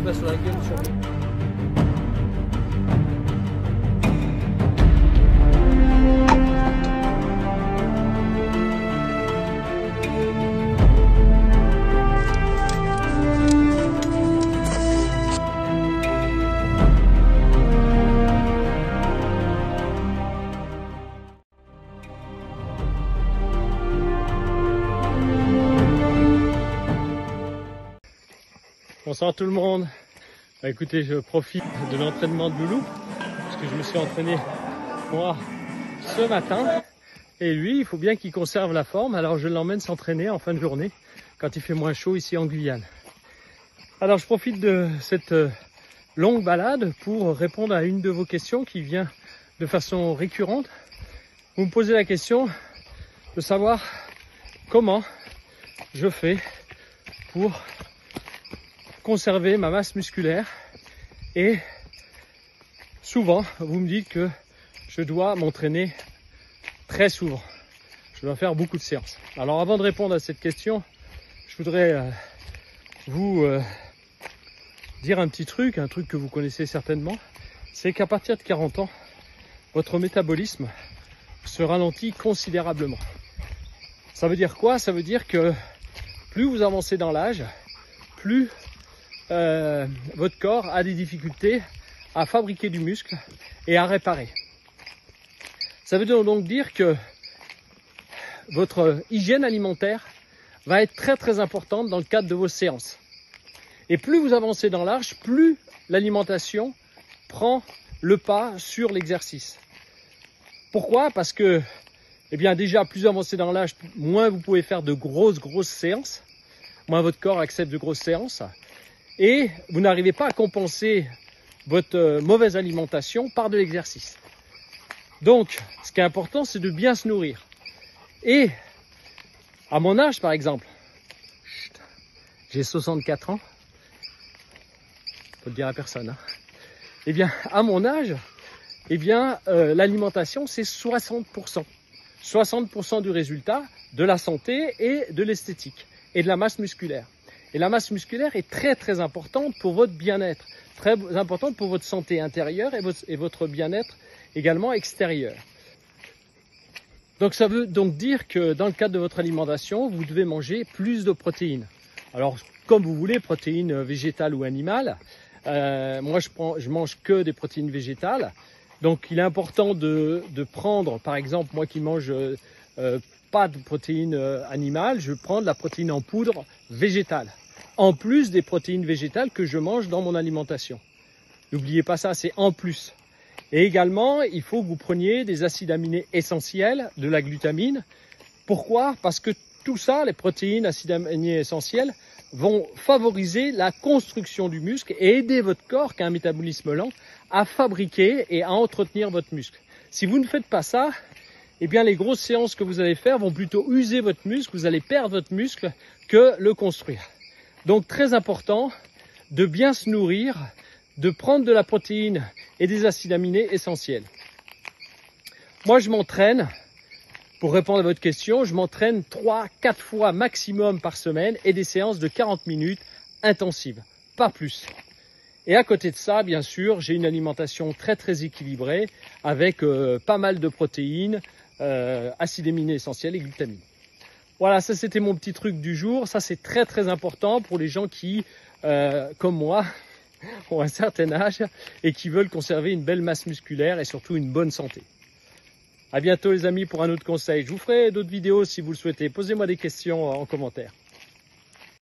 pas sur la gueule, surtout. Bonsoir tout le monde. Bah, écoutez, je profite de l'entraînement de Loulou parce que je me suis entraîné moi ce matin et lui il faut bien qu'il conserve la forme, alors je l'emmène s'entraîner en fin de journée quand il fait moins chaud ici en Guyane. Alors je profite de cette longue balade pour répondre à une de vos questions qui vient de façon récurrente. Vous me posez la question de savoir comment je fais pour conserver ma masse musculaire, et souvent vous me dites que je dois m'entraîner très souvent, je dois faire beaucoup de séances. Alors avant de répondre à cette question, je voudrais vous dire un petit truc, un truc que vous connaissez certainement, c'est qu'à partir de 40 ans, votre métabolisme se ralentit considérablement. Ça veut dire quoi? Ça veut dire que plus vous avancez dans l'âge, plus votre corps a des difficultés à fabriquer du muscle et à réparer. Ça veut donc dire que votre hygiène alimentaire va être très importante dans le cadre de vos séances. Et plus vous avancez dans l'âge, plus l'alimentation prend le pas sur l'exercice. Pourquoi? Parce que, eh bien déjà, plus vous avancez dans l'âge, moins vous pouvez faire de grosses séances, moins votre corps accepte de grosses séances. Et vous n'arrivez pas à compenser votre mauvaise alimentation par de l'exercice. Donc, ce qui est important, c'est de bien se nourrir. Et, à mon âge, par exemple, j'ai 64 ans, faut le dire à personne, hein. Eh bien, à mon âge, eh bien, l'alimentation, c'est 60%. 60% du résultat de la santé et de l'esthétique et de la masse musculaire. Et la masse musculaire est très importante pour votre bien-être, très importante pour votre santé intérieure et votre bien-être également extérieur. Donc ça veut donc dire que dans le cadre de votre alimentation, vous devez manger plus de protéines. Alors comme vous voulez, protéines végétales ou animales. Moi je mange que des protéines végétales. Donc il est important de prendre, par exemple, moi qui mange pas de protéines animales, je prends de la protéine en poudre végétale, en plus des protéines végétales que je mange dans mon alimentation. N'oubliez pas ça, c'est en plus. Et également, il faut que vous preniez des acides aminés essentiels, de la glutamine. Pourquoi? Parce que tout ça, les protéines, acides aminés essentiels, vont favoriser la construction du muscle et aider votre corps, qui a un métabolisme lent, à fabriquer et à entretenir votre muscle. Si vous ne faites pas ça, eh bien les grosses séances que vous allez faire vont plutôt user votre muscle, vous allez perdre votre muscle que le construire. Donc très important de bien se nourrir, de prendre de la protéine et des acides aminés essentiels. Moi je m'entraîne, pour répondre à votre question, je m'entraîne 3-4 fois maximum par semaine et des séances de 40 minutes intensives, pas plus. Et à côté de ça, bien sûr, j'ai une alimentation très équilibrée avec pas mal de protéines, acides aminés essentiels et glutamine. Voilà, ça c'était mon petit truc du jour. Ça c'est très important pour les gens qui, comme moi, ont un certain âge et qui veulent conserver une belle masse musculaire et surtout une bonne santé. À bientôt les amis pour un autre conseil. Je vous ferai d'autres vidéos si vous le souhaitez. Posez-moi des questions en commentaire.